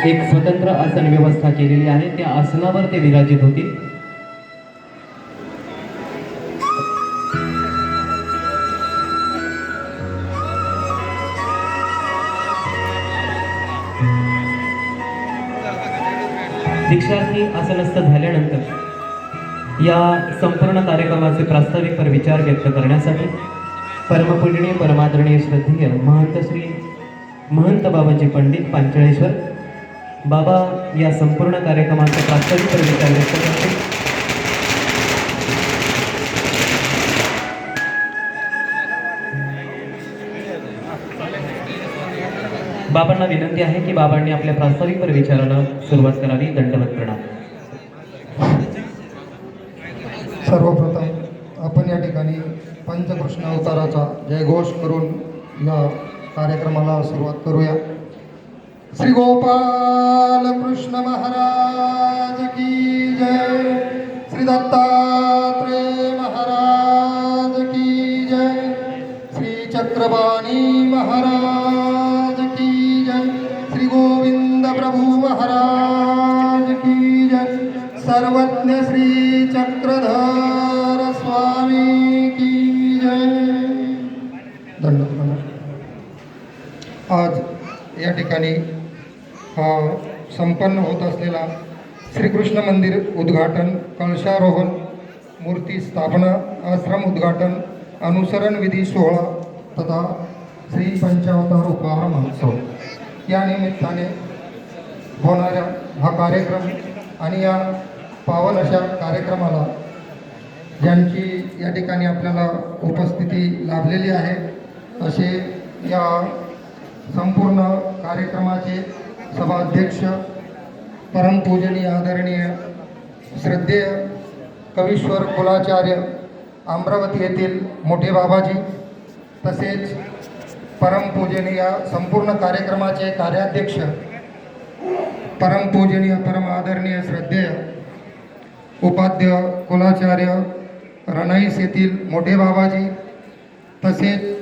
एक स्वतंत्र आसन व्यवस्था केलेली आहे। त्या आसनावर ते विराजित होतील। दीक्षार्थी आसनस्थ झाल्यानंतर या संपूर्ण कार्यक्रमाचे प्रास्ताविक पर विचार व्यक्त करण्यासाठी परमपूजनीय परमादरणीय श्रद्धेय महंत बाबाजी पंडित पांचाळेश्वर बाबा या संपूर्ण कार्यक्रमाचा प्रास्ताविक पर विचार व्यक्त करतील। बाबांना विनंती आहे की बाबांनी आपल्या प्रास्ताविक पर विचाराला सुरुवात करावी। दंडवत प्रणाम। सर्वप्रथम आपण या ठिकाणी पंचकृष्ण अवताराचा जयघोष करून या कार्यक्रमाला सुरुवात करूया। श्री गोपाल कृष्ण महाराज की जय, श्री दत्तात्रेय महाराज की जय, श्री चक्रपाणी महाराज की जय, श्री गोविंद प्रभु महाराज की जय, सर्वज्ञ श्री चक्रधर स्वामी की जय। धन्यवाद। आज या ठिकाणी संपन्न होत असलेला श्रीकृष्ण मंदिर उद्घाटन, कलशारोहण, मूर्ती स्थापना, आश्रम उद्घाटन, अनुसरण विधी सोहळा तथा श्री पंचावतार उपहार महोत्सव या निमित्ताने होणाऱ्या हा कार्यक्रम आणि या पावन अशा कार्यक्रमाला ज्यांची या ठिकाणी आपल्याला उपस्थिती लाभलेली आहे असे या संपूर्ण कार्यक्रमाचे सभाध्यक्ष परमपूजनीय आदरणीय श्रद्धेय कवीश्वर कुलाचार्य अमरावती येथील मोठे बाबाजी, तसेच परमपूजनीय संपूर्ण कार्यक्रमाचे कार्याध्यक्ष परमपूजनीय परम आदरणीय श्रद्धेय उपाध्य कुलाचार्य रनाईस येथील मोठे बाबाजी, तसेच